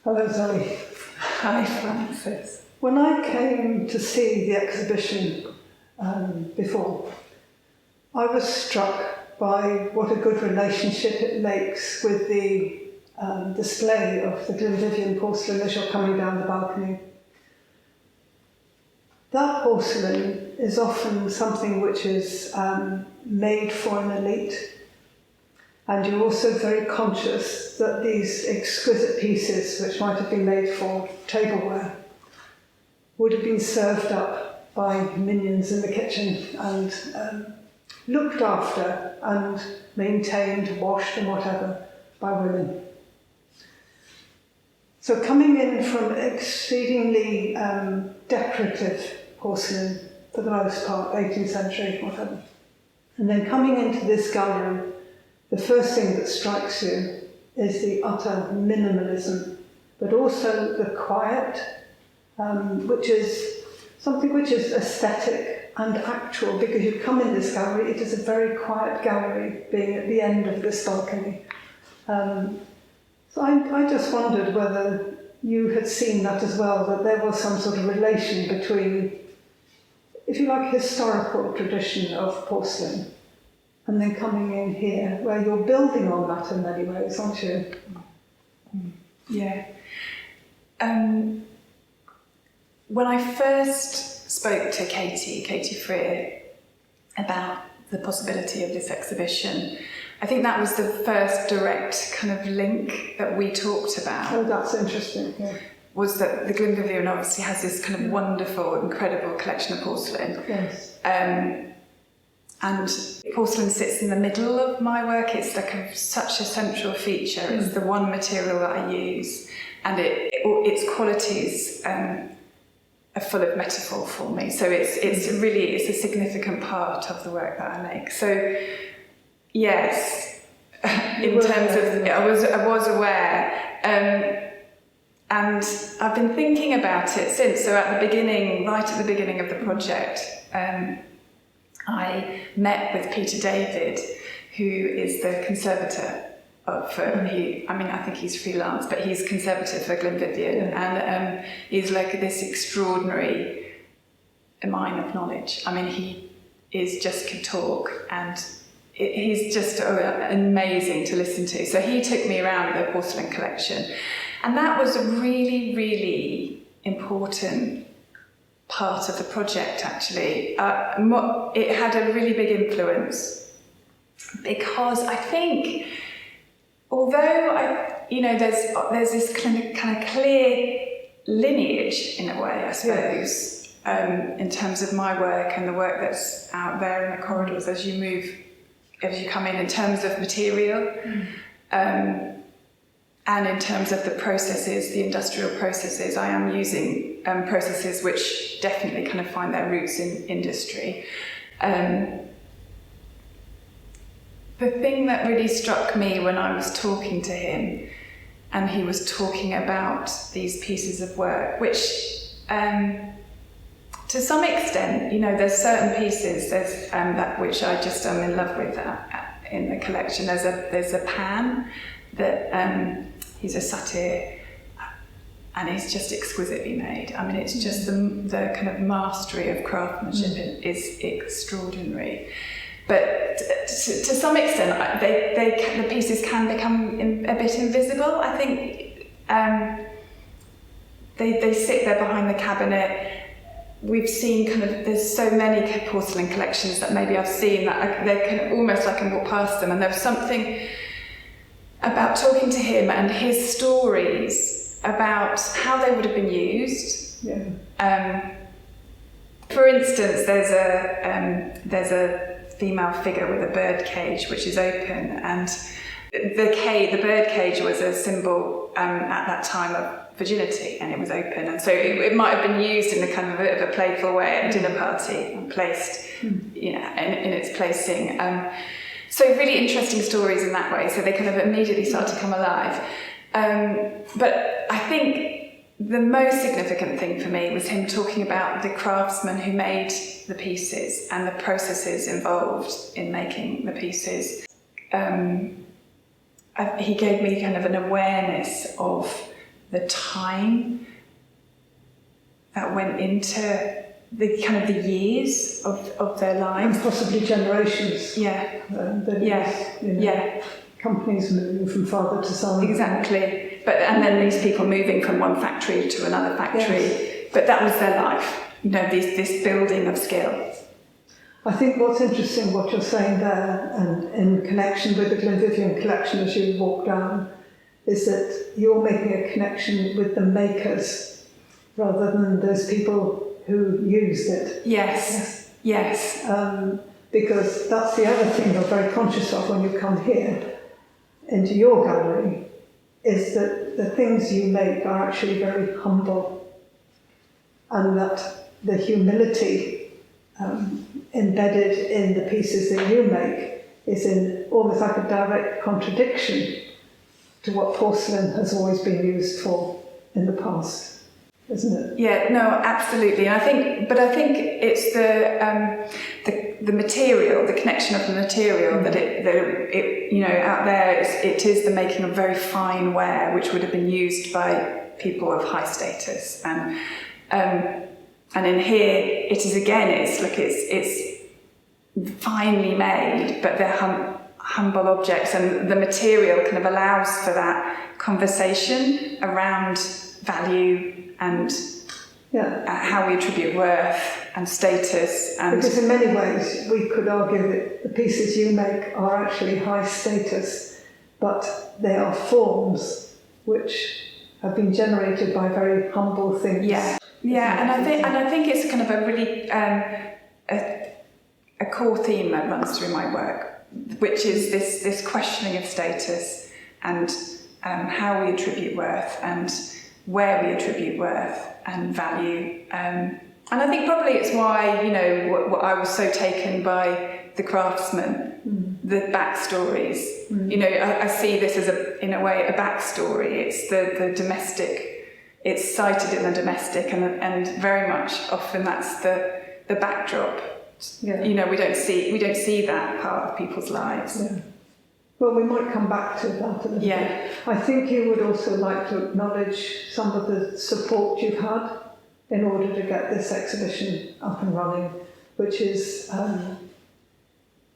Hello, Zoe. Hi, Frances. When I came to see the exhibition before, I was struck by what a good relationship it makes with the display of the Glynn Vivian porcelain as you're coming down the balcony. That porcelain is often something which is made for an elite, and you're also very conscious that these exquisite pieces, which might have been made for tableware, would have been served up by minions in the kitchen and looked after and maintained, washed and whatever by women. So coming in from exceedingly decorative porcelain, for the most part, 18th century, whatever, and then coming into this gallery, the first thing that strikes you is the utter minimalism, but also the quiet, which is something which is aesthetic and actual, because you come in this gallery, it is a very quiet gallery, being at the end of this balcony. So I just wondered whether you had seen that as well, that there was some sort of relation between, if you like, historical tradition of porcelain, and then coming in here, where you're building on that in many ways, aren't you? Yeah. When I first spoke to Katie Freer, about the possibility of this exhibition, I think that was the first direct kind of link that we talked about. Oh, that's interesting, yeah. Was that the Glynn Vivian obviously has this kind of wonderful, incredible collection of porcelain. Yes. And porcelain sits in the middle of my work. It's like such a central feature. It's the one material that I use, and its qualities are full of metaphor for me. So it's a significant part of the work that I make. So yes, in terms of I was aware, and I've been thinking about it since. So right at the beginning of the project. I met with Peter David, who is the conservator I think he's freelance, but he's conservator for Glynn Vivian, and he's like this extraordinary mine of knowledge. I mean, he can talk, and he's just amazing to listen to. So he took me around the porcelain collection, and that was a really, really important part of the project, actually. It had a really big influence, because I think, although there's this kind of clear lineage in a way, I suppose, in terms of my work and the work that's out there in the corridors as you come in terms of material, and in terms of the processes, the industrial processes. I am using processes which definitely kind of find their roots in industry. The thing that really struck me when I was talking to him, and he was talking about these pieces of work, which to some extent, there's certain pieces, there's that which I just am in love with in the collection. There's a pan that he's a satyr, and it's just exquisitely made. I mean, it's just the kind of mastery of craftsmanship is extraordinary. But to some extent, the pieces can become a bit invisible. I think they sit there behind the cabinet. We've seen there's so many porcelain collections that maybe I've seen that I can walk past them, and there's something about talking to him and his stories about how they would have been used. Yeah. For instance, there's a female figure with a bird cage which is open, and the bird cage was a symbol at that time of virginity, and it was open, and so it might have been used in a kind of a bit of a playful way at a dinner party and placed in its placing. So really interesting stories in that way, so they kind of immediately start to come alive. But I think the most significant thing for me was him talking about the craftsmen who made the pieces and the processes involved in making the pieces. He gave me kind of an awareness of the time that went into the kind of the years of their lives. And possibly generations. Yeah. Companies moving from father to son. Exactly. And then these people moving from one factory to another factory. Yes. But that was their life, this building of skill. I think what's interesting, what you're saying there, and in connection with the Glynn Vivian collection as you walk down, is that you're making a connection with the makers rather than those people who used it. Yes. Because that's the other thing you're very conscious of when you come here into your gallery, is that the things you make are actually very humble, and that the humility embedded in the pieces that you make is in almost like a direct contradiction to what porcelain has always been used for in the past, isn't it? Yeah, no, absolutely. And I think it's the material, the connection of the material, that it out there it is the making of very fine ware, which would have been used by people of high status, and in here it is again. It's finely made, but they're humble objects, and the material kind of allows for that conversation around value and how we attribute worth and status. Because in many ways we could argue that the pieces you make are actually high status, but they are forms which have been generated by very humble things. And I think it's kind of a really a core theme that runs through my work, which is this questioning of status and how we attribute worth and where we attribute worth and value. And I think probably it's why, what I was so taken by the craftsmen, the backstories. I see this as in a way, a backstory. It's the domestic. It's cited in the domestic, and very much often that's the backdrop. Yeah. We don't see that part of people's lives. Yeah. Well, we might come back to that a little bit. I think you would also like to acknowledge some of the support you've had in order to get this exhibition up and running, which is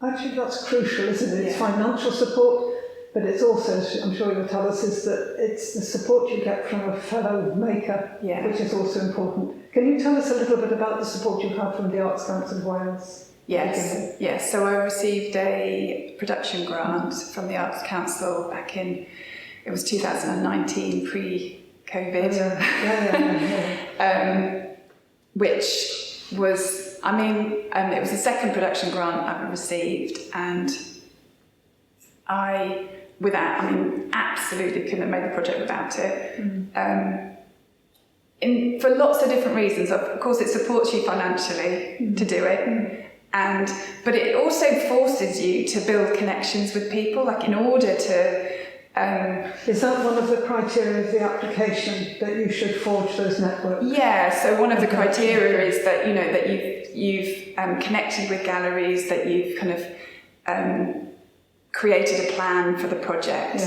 actually that's crucial, isn't it? It's financial support, but it's also, I'm sure you'll tell us, is that it's the support you get from a fellow maker, which is also important. Can you tell us a little bit about the support you've had from the Arts Council of Wales? Yes. So I received a production grant from the Arts Council back in, it was 2019, pre-COVID, which was, it was the second production grant I've received, and I absolutely couldn't have made the project without it. For lots of different reasons. Of course, it supports you financially to do it. But it also forces you to build connections with people, like in order to... Is that one of the criteria of the application, that you should forge those networks? Yeah, so one of the criteria is that, that you've connected with galleries, that you've kind of created a plan for the project.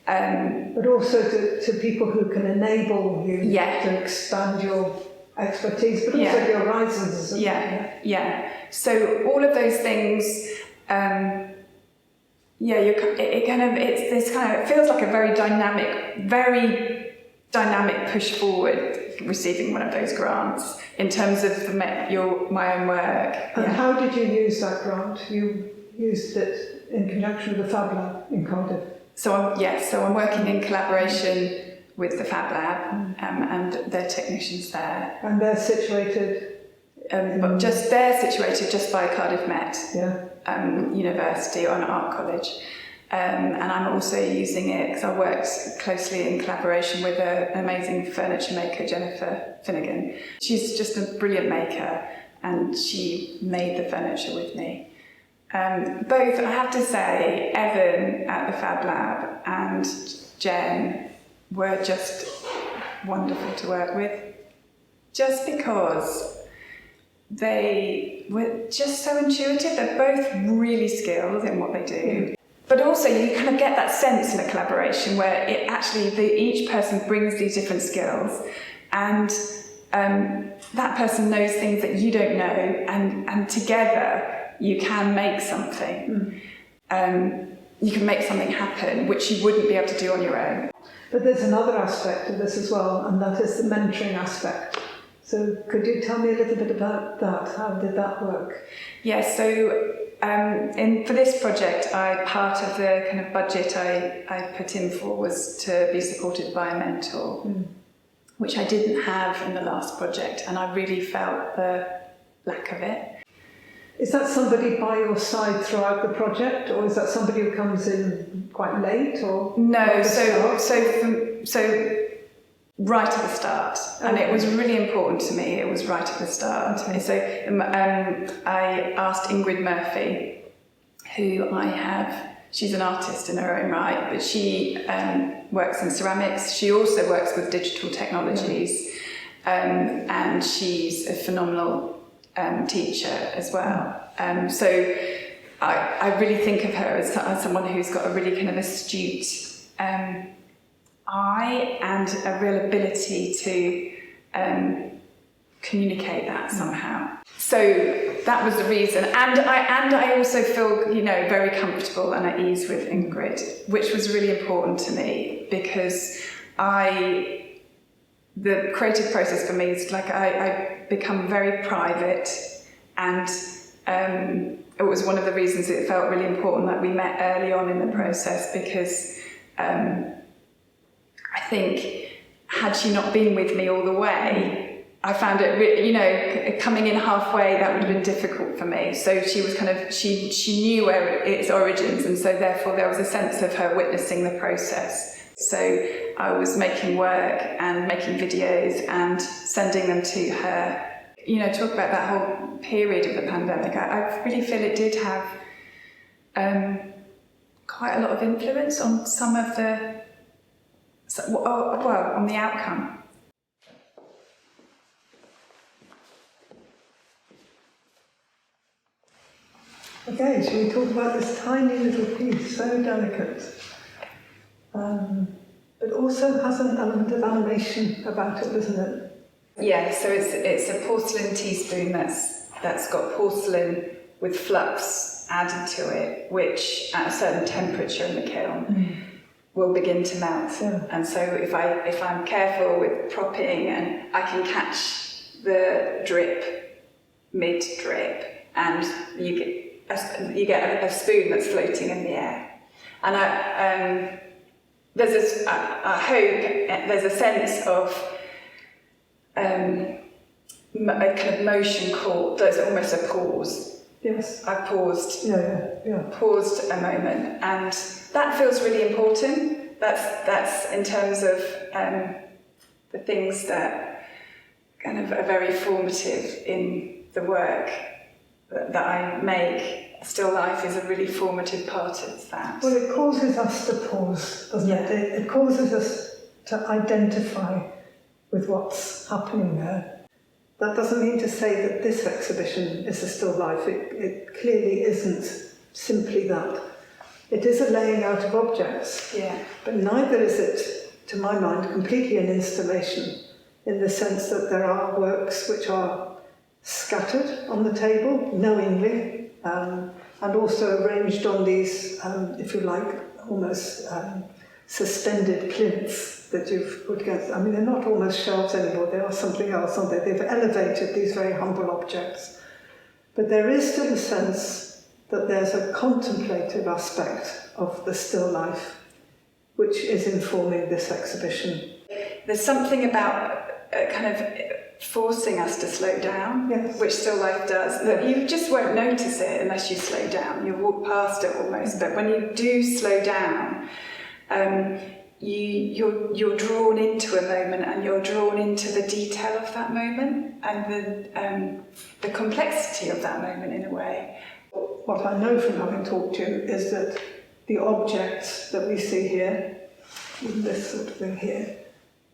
But also to people who can enable you to expand your expertise, but also your horizons. So all of those things, it feels like a very dynamic push forward receiving one of those grants in terms of my own work. And how did you use that grant? You used it in conjunction with the Fab Lab in Cardiff. So I'm working in collaboration with the Fab Lab and their technicians there. And they're situated? They're situated just by Cardiff Met University or an art college. And I'm also using it because I worked closely in collaboration with an amazing furniture maker, Jennifer Finnegan. She's just a brilliant maker, and she made the furniture with me. Both, I have to say, Evan at the Fab Lab and Jen were just wonderful to work with, just because they were just so intuitive. They're both really skilled in what they do. but also you kind of get that sense in a collaboration where it actually, each person brings these different skills, and that person knows things that you don't know, and together you can make something. You can make something happen which you wouldn't be able to do on your own. But there's another aspect of this as well, and that is the mentoring aspect. So could you tell me a little bit about that? How did that work? Yeah, so for this project, part of the kind of budget I put in for was to be supported by a mentor, which I didn't have in the last project, and I really felt the lack of it. Is that somebody by your side throughout the project, or is that somebody who comes in quite late, or no? So right at the start, and it was really important to me. It was right at the start. Okay. So I asked Ingrid Murphy, who I have. She's an artist in her own right, but she works in ceramics. She also works with digital technologies, and she's a phenomenal teacher as well. So I really think of her as someone who's got a really kind of astute eye and a real ability to communicate that somehow. So that was the reason, and I also feel, you know, very comfortable and at ease with Ingrid, which was really important to me, because the creative process for me is like I become very private, and it was one of the reasons it felt really important that we met early on in the process, because I think had she not been with me all the way, I found it, you know, coming in halfway, that would have been difficult for me. So she was kind of, she knew where its origins, and so therefore there was a sense of her witnessing the process. So I was making work and making videos and sending them to her. You know, talk about that whole period of the pandemic. I really feel it did have quite a lot of influence on some of the, well, on the outcome. Okay, shall we talk about this tiny little piece, so delicate, but also has an element of animation about it, doesn't it? Yeah, so it's a porcelain teaspoon that's got porcelain with flux added to it, which at a certain temperature in the kiln will begin to melt. Yeah. And so if I'm careful with propping, and I can catch the drip mid-drip, and you get a spoon that's floating in the air. And I hope there's a sense of a kind of motion called, there's almost a pause. Yes. I've paused. Yeah. Paused a moment, and that feels really important. That's in terms of the things that kind of are very formative in the work that I make. Still life is a really formative part of that. Well, it causes us to pause, doesn't it? It causes us to identify with what's happening there. That doesn't mean to say that this exhibition is a still life. It clearly isn't simply that. It is a laying out of objects, but neither is it, to my mind, completely an installation, in the sense that there are works which are scattered on the table, knowingly, and also arranged on these, if you like, almost suspended plinths that you've put against. I mean, they're not almost shelves anymore, they are something else, aren't they? They've elevated these very humble objects. But there is still a sense that there's a contemplative aspect of the still life which is informing this exhibition. There's something about kind of forcing us to slow down, which still life does, that you just won't notice it unless you slow down. You walk past it almost, but when you do slow down, you're drawn into a moment, and you're drawn into the detail of that moment and the complexity of that moment in a way. What I know from having talked to you is that the objects that we see here, even this sort of thing here,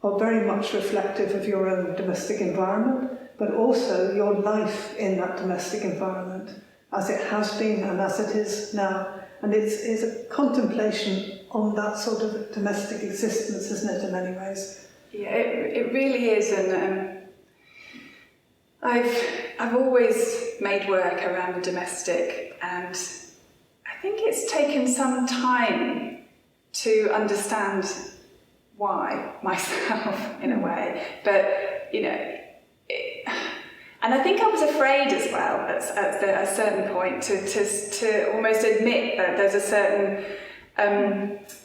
are very much reflective of your own domestic environment, but also your life in that domestic environment, as it has been and as it is now, And it's a contemplation on that sort of domestic existence, isn't it, in many ways? Yeah, it really is, and I've always made work around the domestic, and I think it's taken some time to understand why myself, in a way, but and I think I was afraid as well at a certain point to almost admit that there's a certain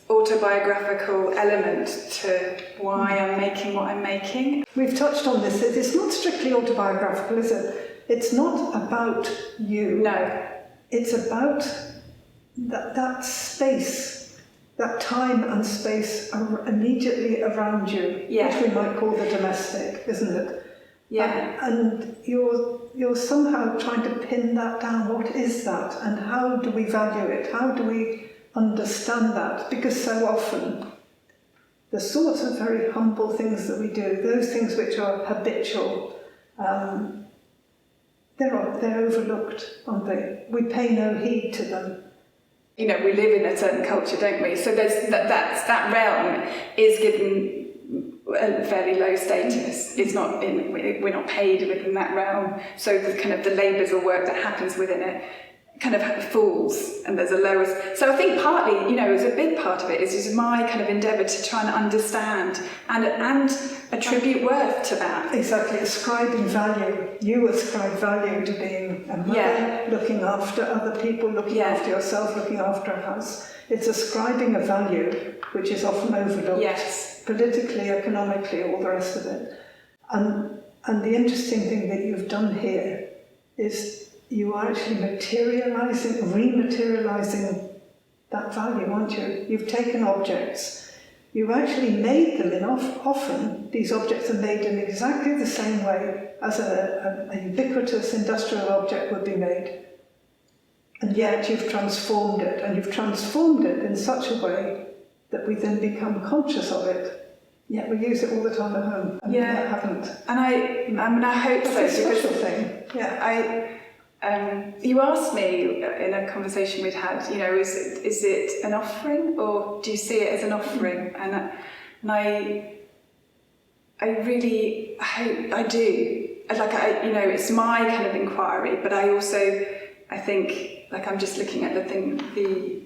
autobiographical element to why I'm making what I'm making. We've touched on this. It's not strictly autobiographical, is it? It's not about you. No. It's about that space, that time and space immediately around you, which we might call the domestic, isn't it? Yeah. And you're somehow trying to pin that down. What is that? And how do we value it? How do we understand that? Because so often the sorts of very humble things that we do, those things which are habitual, they're overlooked, aren't they? We pay no heed to them. We live in a certain culture, don't we? So there's that realm is given a fairly low status. It's not we're not paid within that realm. So the kind of the labours or work that happens within it kind of falls, and there's a lower. So I think partly, as a big part of it is my kind of endeavour to try and understand and attribute worth to that. Exactly, ascribing value. You ascribe value to being a mother, looking after other people, looking after yourself, looking after a house. It's ascribing a value which is often overlooked. Yes. Politically, economically, all the rest of it. And the interesting thing that you've done here is you are actually rematerialising that value, aren't you? You've taken objects, you've actually made them often these objects are made in exactly the same way as a ubiquitous industrial object would be made. And yet you've transformed it, and you've transformed it in such a way that we then become conscious of it. Yet we use it all the time at home, and we haven't. And I hope so. It's a special thing. Yeah. You asked me in a conversation we'd had, is it an offering, or do you see it as an offering? And I really hope I do. It's my kind of inquiry, but I think, I'm just looking at the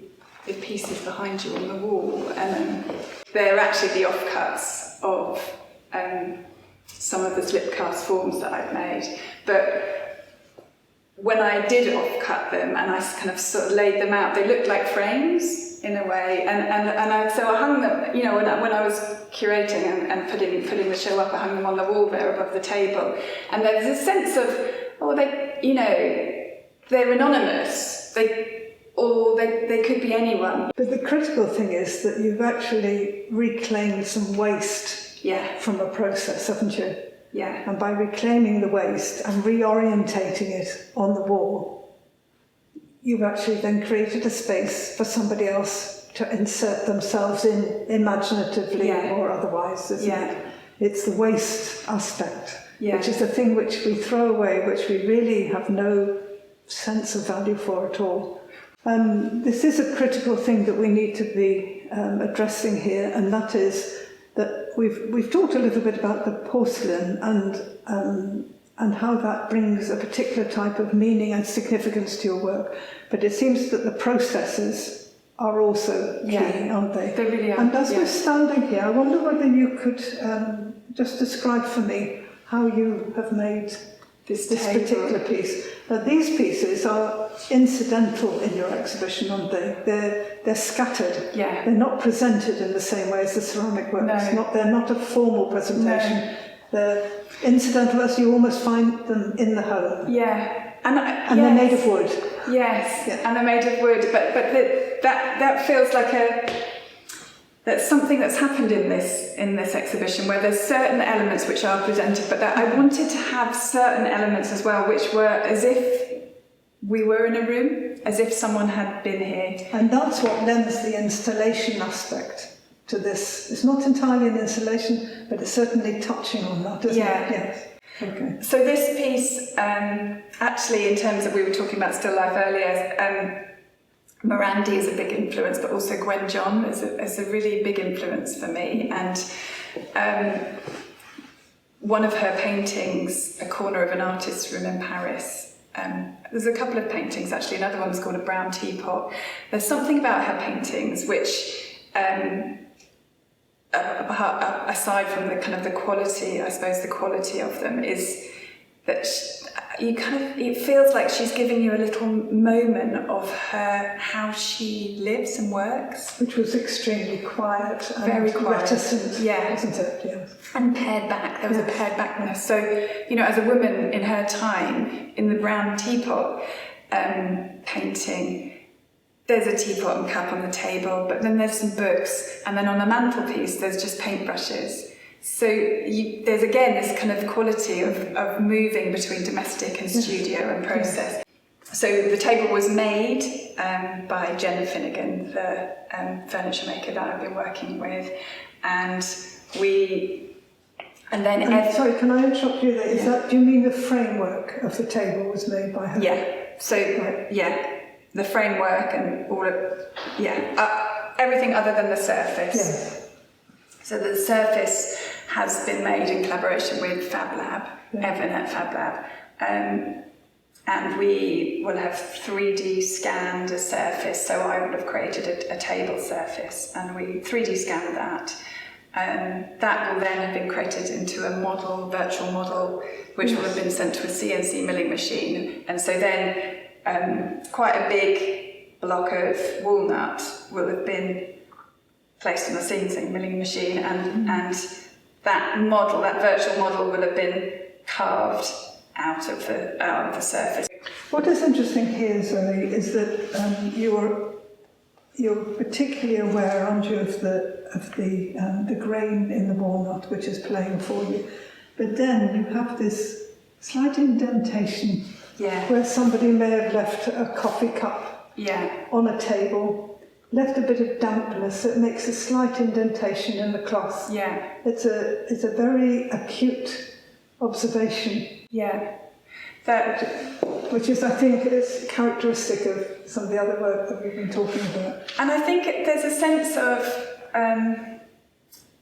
pieces behind you on the wall, and they're actually the offcuts of some of the slip cast forms that I've made. But when I did offcut them and I kind of sort of laid them out, they looked like frames in a way, so I hung them. When I was curating and putting the show up, I hung them on the wall there above the table, and there's a sense of they're anonymous. They could be anyone. But the critical thing is that you've actually reclaimed some waste from a process, haven't you? Yeah. And by reclaiming the waste and reorientating it on the wall, you've actually then created a space for somebody else to insert themselves in imaginatively or otherwise, isn't it? It's the waste aspect, which is the thing which we throw away, which we really have no sense of value for at all. This is a critical thing that we need to be addressing here, and that is that we've talked a little bit about the porcelain and how that brings a particular type of meaning and significance to your work, but it seems that the processes are also key, aren't they? They really are. And as we're standing here, I wonder whether you could just describe for me how you have made this particular piece. Now, these pieces are incidental in your exhibition, aren't they? They're scattered. Yeah. They're not presented in the same way as the ceramic works. No. They're not a formal presentation. No. They're incidental, as you almost find them in the home. Yeah. And they're made of wood. Yes. Yeah. And they're made of wood. But that feels like that's something that's happened in this exhibition, where there's certain elements which are presented, but that I wanted to have certain elements as well which were as if we were in a room, as if someone had been here. And that's what lends the installation aspect to this. It's not entirely an installation, but it's certainly touching on that, isn't it? Yes. Okay. So this piece, actually, in terms of, we were talking about still life earlier, Morandi is a big influence, but also Gwen John is a really big influence for me. And one of her paintings, A Corner of an Artist's Room in Paris, there's a couple of paintings actually, another one's called A Brown Teapot. There's something about her paintings which, aside from the kind of the quality, I suppose the quality of them is that it feels like she's giving you a little moment of how she lives and works. Which was extremely quiet and very quiet. Reticent, yeah. Wasn't it? Yes. And pared back. There was a pared backness. So, as a woman in her time, in the Brown Teapot painting, there's a teapot and cup on the table, but then there's some books, and then on the mantelpiece there's just paintbrushes. So there's again this kind of quality of moving between domestic and studio and process. So the table was made by Jenna Finnegan, the furniture maker that I've been working with, and sorry, can I interrupt you there? Do you mean the framework of the table was made by her? Yeah. So the framework and all of everything other than the surface. Yes. So the surface has been made in collaboration with Fab Lab, Evan at Fab Lab, and we will have 3D scanned a surface. So I would have created a table surface, and we 3D scanned that. That will then have been created into a model, virtual model, which will have been sent to a CNC milling machine. And so then quite a big block of walnut will have been placed on the CNC milling machine, and that model, that virtual model, will have been carved out of the surface. What is interesting here, Zoe, is that you're particularly aware, aren't you, of the grain in the walnut, which is playing for you. But then you have this slight indentation where somebody may have left a coffee cup on a table, left a bit of dampness, so it makes a slight indentation in the cloth. Yeah. It's a very acute observation. Yeah. Which is, I think, is characteristic of some of the other work that we've been talking about. And I think there's a sense of,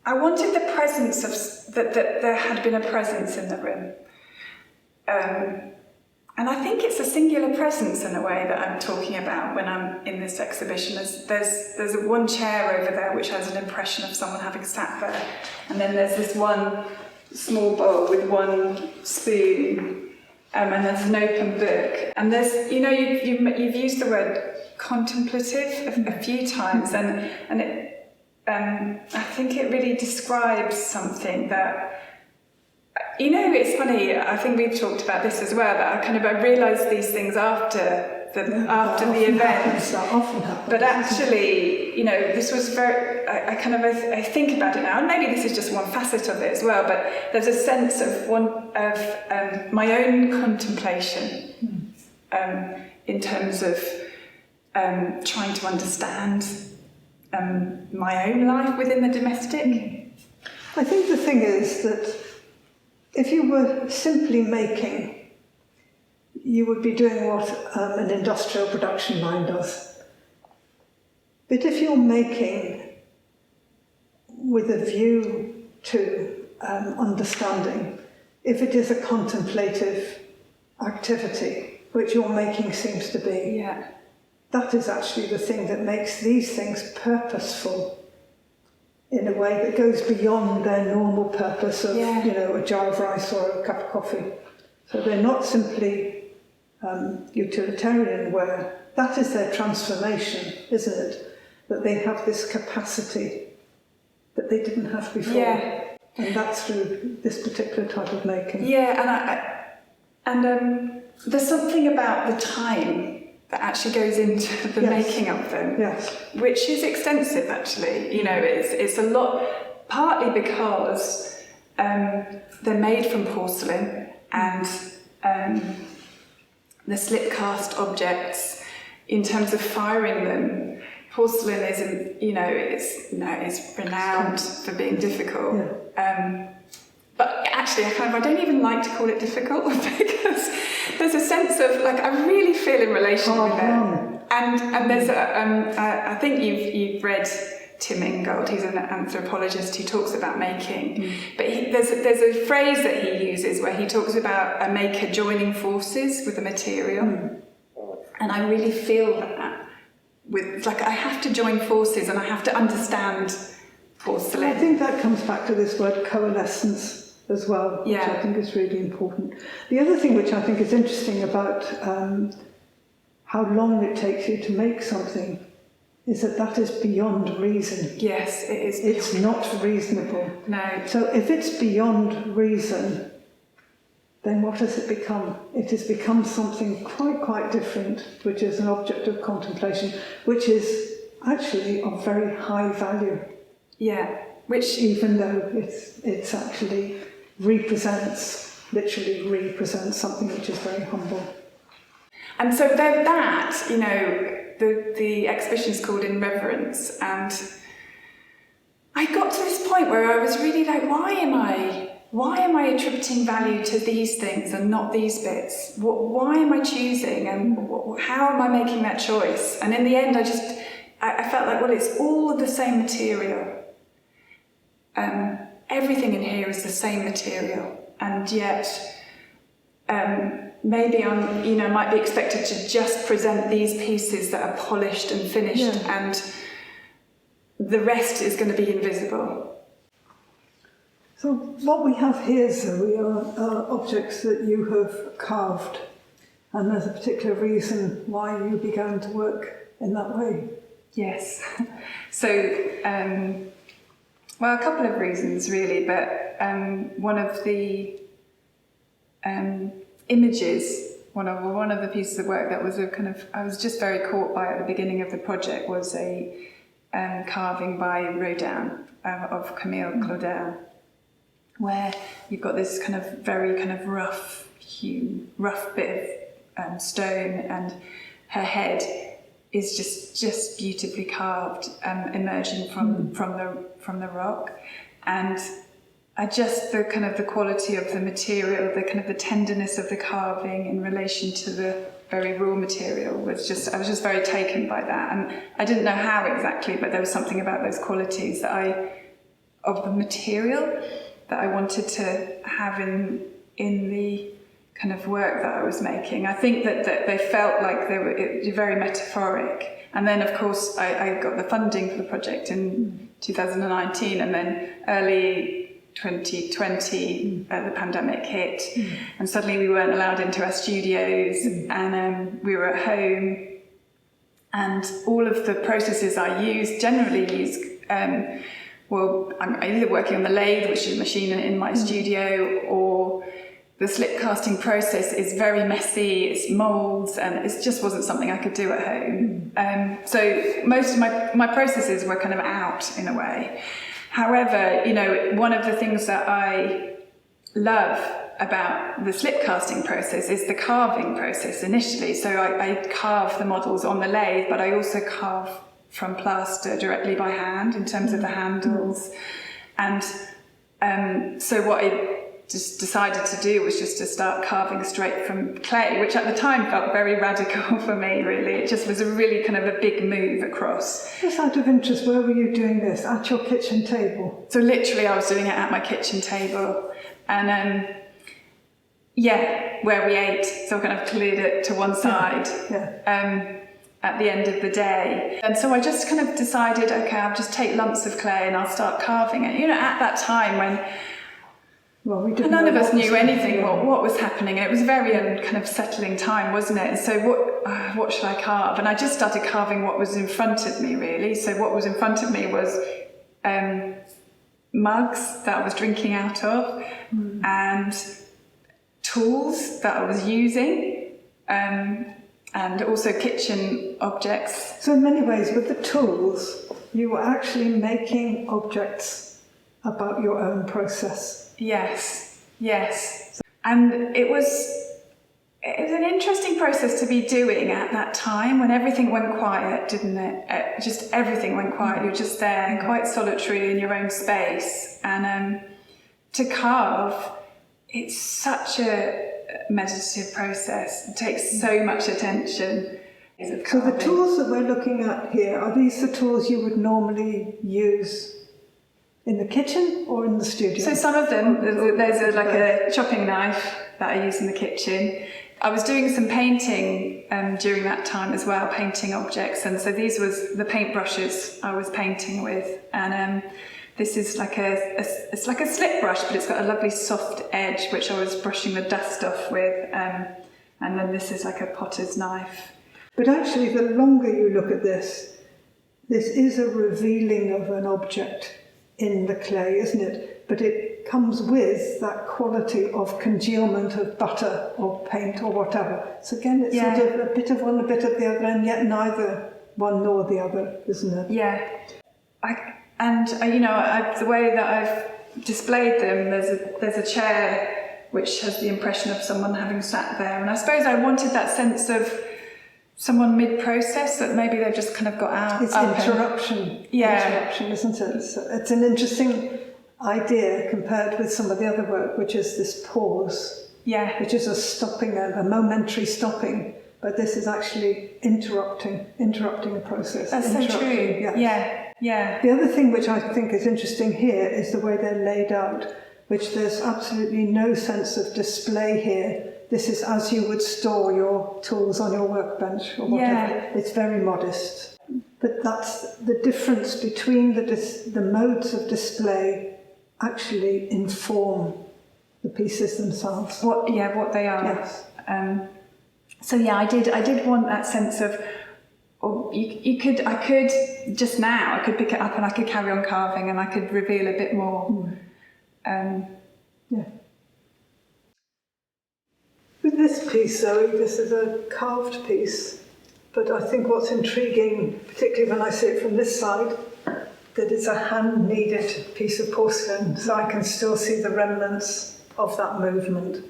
I wanted the presence of, that there had been a presence in the room. And I think it's a singular presence in a way that I'm talking about when I'm in this exhibition. There's one chair over there which has an impression of someone having sat there, and then there's this one small bowl with one spoon, and there's an open book. And there's, you've used the word contemplative a few times, and it, I think it really describes something that. It's funny, I think we've talked about this as well, that I realised these things after the event. That often happens. But actually, this was very, I think about it now, and maybe this is just one facet of it as well, but there's a sense of my own contemplation in terms of trying to understand my own life within the domestic. I think the thing is that if you were simply making, you would be doing what an industrial production line does. But if you're making with a view to understanding, if it is a contemplative activity, which your making seems to be, that is actually the thing that makes these things purposeful in a way that goes beyond their normal purpose of, a jar of rice or a cup of coffee. So they're not simply utilitarian, where that is their transformation, isn't it? That they have this capacity that they didn't have before. Yeah. And that's through this particular type of making. Yeah, and there's something about the time that actually goes into the making of them, which is extensive actually. It's a lot, partly because they're made from porcelain, and the slip cast objects, in terms of firing them, porcelain isn't, it's renowned for being difficult. But actually, I don't even like to call it difficult, because there's a sense of, I really feel in relation with it. And there's I think you've read Tim Ingold. He's an anthropologist who talks about making, but there's a phrase that he uses where he talks about a maker joining forces with the material, and I really feel that with I have to join forces and I have to understand porcelain. I think that comes back to this word coalescence as well, which I think is really important. The other thing which I think is interesting about how long it takes you to make something is that is beyond reason. Yes, it is. It's not reasonable. No. So if it's beyond reason, then what has it become? It has become something quite different, which is an object of contemplation, which is actually of very high value. Yeah, which even though it's actually literally represents something which is very humble. And so that, you know, the exhibition's called In Reverence, and I got to this point where I was really like, why am I attributing value to these things and not these bits? Why am I choosing, and how am I making that choice? And in the end, I felt like, well, it's all the same material. Everything in here is the same material, and yet maybe I might be expected to just present these pieces that are polished and finished, and the rest is going to be invisible. So what we have here, Zoe, are objects that you have carved, and there's a particular reason why you began to work in that way. Yes. So, well, a couple of reasons really, but one of the images, one of the pieces of work that was I was just very caught by at the beginning of the project was a carving by Rodin of Camille Claudel, where you've got this very rough bit of stone, and her head is just beautifully carved, emerging from the rock, and the quality of the material, the tenderness of the carving in relation to the very raw material I was just very taken by that, and I didn't know how exactly, but there was something about those qualities of the material that I wanted to have in the kind of work that I was making. I think that they felt like they were very metaphoric. And then, of course, I got the funding for the project in 2019, and then early 2020, the pandemic hit, and suddenly we weren't allowed into our studios, and we were at home, and all of the processes I generally use, I'm either working on the lathe, which is a machine in my studio, or the slip casting process is very messy, it's moulds, and it just wasn't something I could do at home. So most of my processes were kind of out in a way. However, one of the things that I love about the slip casting process is the carving process initially. So I carve the models on the lathe, but I also carve from plaster directly by hand in terms of the handles. And so what I just decided to do was just to start carving straight from clay, which at the time felt very radical for me, really. It just was a really kind of a big move across. Just out of interest, where were you doing this? At your kitchen table? So literally I was doing it at my kitchen table, and where we ate, so I kind of cleared it to one side. At the end of the day. And so I just kind of decided, okay, I'll just take lumps of clay and I'll start carving it. At that time when none of us knew anything what was happening, and it was a very kind of settling time, wasn't it? And so what should I carve? And I just started carving what was in front of me, really. So what was in front of me was mugs that I was drinking out of, and tools that I was using, and also kitchen objects. So in many ways, with the tools, you were actually making objects about your own process. Yes. And it was an interesting process to be doing at that time, when everything went quiet, didn't it? Just everything went quiet. You're just there, quite solitary in your own space. And to carve, it's such a meditative process. It takes so much attention, So the tools that we're looking at here, are these the tools you would normally use in the kitchen or in the studio? So some of them, there's like a chopping knife that I use in the kitchen. I was doing some painting during that time as well, painting objects, and so these was the paintbrushes I was painting with, and this is like it's like a slip brush, but it's got a lovely soft edge which I was brushing the dust off with, and then this is like a potter's knife. But actually, the longer you look at this is a revealing of an object in the clay, isn't it? But it comes with that quality of congealment of butter or paint or whatever. So again, it's sort of a bit of one, a bit of the other, and yet neither one nor the other, isn't it? Yeah. The way that I've displayed them, there's a chair which has the impression of someone having sat there, and I suppose I wanted that sense of someone mid-process, that maybe they've just kind of got out. It's interruption. Interruption, isn't it? So it's an interesting idea compared with some of the other work, which is this pause. Yeah. Which is a stopping, a momentary stopping, but this is actually interrupting a process. That's so true. Yes. Yeah. The other thing which I think is interesting here is the way they're laid out, which there's absolutely no sense of display here. This is as you would store your tools on your workbench or whatever. Yeah. It's very modest. But that's the difference between the modes of display actually inform the pieces themselves. What they are. Yes. I did want that sense of, I could just now, I could pick it up and I could carry on carving and I could reveal a bit more. With this piece, Zoe, this is a carved piece, but I think what's intriguing, particularly when I see it from this side, that it's a hand-kneaded piece of porcelain, so I can still see the remnants of that movement.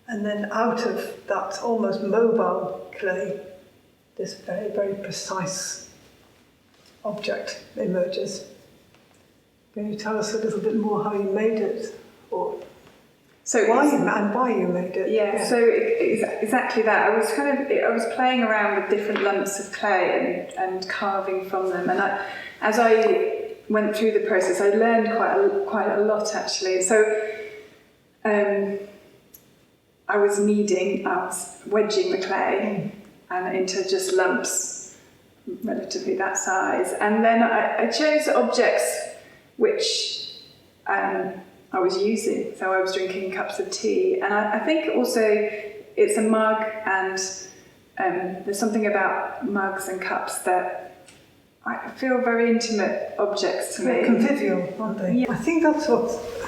And then out of that almost mobile clay, this very, very precise object emerges. Can you tell us a little bit more how you made it? Or why you made it? Yeah. So exactly that. I was playing around with different lumps of clay and carving from them, and as I went through the process, I learned quite a lot actually. So I was wedging the clay and into just lumps, relatively that size, and then I chose objects which I was using. So I was drinking cups of tea, and I think also it's a mug, and there's something about mugs and cups that I feel very intimate objects to me. Convivial, aren't they? Yeah. I think that's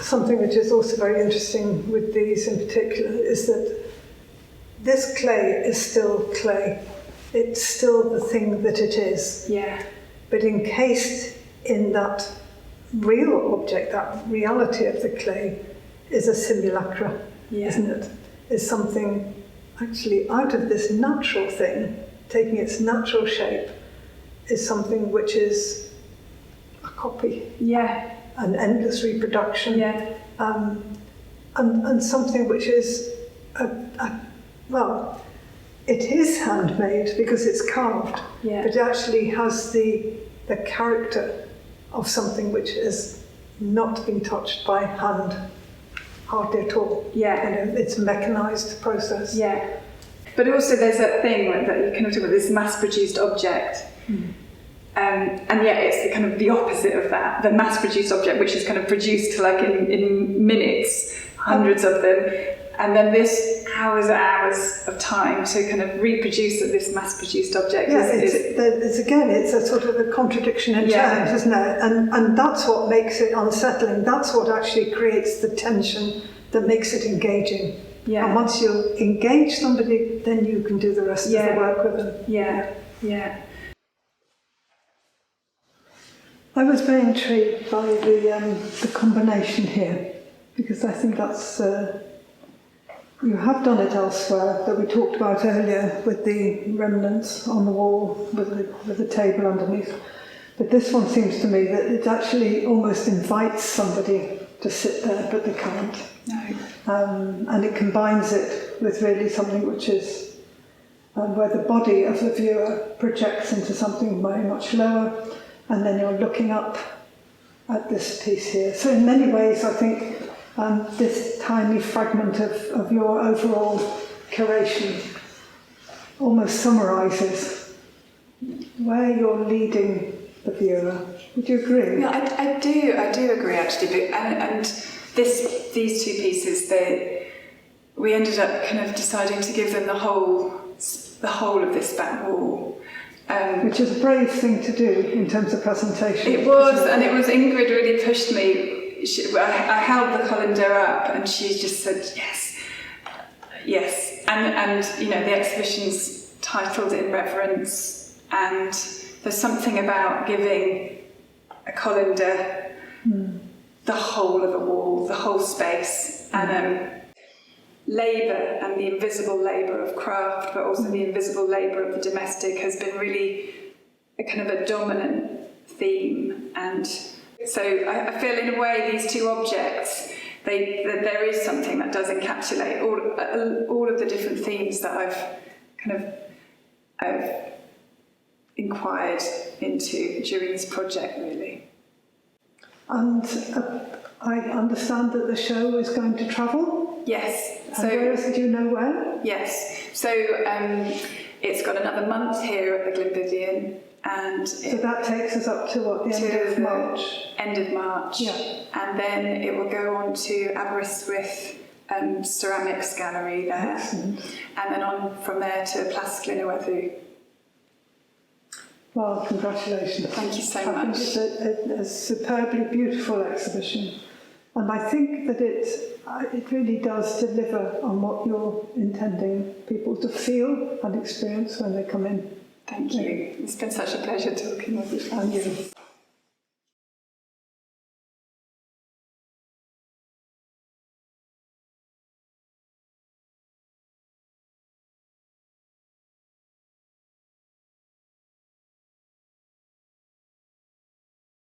something which is also very interesting with these in particular, is that this clay is still clay. It's still the thing that it is. Yeah. But encased in that real object, that reality of the clay, is a simulacra, isn't it? Is something actually out of this natural thing, taking its natural shape, is something which is a copy. Yeah. An endless reproduction. Yeah. And something which is, it is handmade because it's carved, but it actually has the character of something which has not been touched by hand, hardly at all. Yeah. It's a mechanised process. Yeah. But also there's that thing that you kind of talk about, this mass-produced object. And yet it's the kind of the opposite of that, the mass-produced object, which is kind of produced like in minutes, hundreds of them, and then this hours of time to kind of reproduce this mass-produced object. Yeah, it's a sort of a contradiction in terms, isn't it? And that's what makes it unsettling. That's what actually creates the tension that makes it engaging. Yeah. And once you engage somebody, then you can do the rest of the work with them. Yeah. I was very intrigued by the combination here, because I think that's you have done it elsewhere, that we talked about earlier with the remnants on the wall with the table underneath. But this one seems to me that it actually almost invites somebody to sit there, but they can't. No. And it combines it with really something which is where the body of the viewer projects into something very much lower, and then you're looking up at this piece here. So in many ways, I think this tiny fragment of your overall curation almost summarises where you're leading the viewer. Would you agree? Yeah, I do agree actually. And these two pieces, we ended up kind of deciding to give them the whole of this back wall. Which is a brave thing to do in terms of presentation. It was, and it was Ingrid really pushed me. I held the colander up, and she just said yes. And you know, the exhibition's titled In Reverence, and there's something about giving a colander the whole of the wall, the whole space, and labour and the invisible labour of craft, but also the invisible labour of the domestic has been really a kind of a dominant theme. And so I feel in a way these two objects, there is something that does encapsulate all of the different themes that I've inquired into during this project, really. And I understand that the show is going to travel? Yes. And where is it? Do you know where? Yes. So it's got another month here at the Glynn Vivian, and so that takes us up to what, the end of March? End of March. Yeah. And then it will go on to Aberystwyth Ceramics Gallery there. Excellent. And then on from there to Plas Glynn. Well, congratulations. Thank you so I much. think it's a superbly beautiful exhibition, and I think that it really does deliver on what you're intending people to feel and experience when they come in. Thank you. It's been such a pleasure talking with you. And you.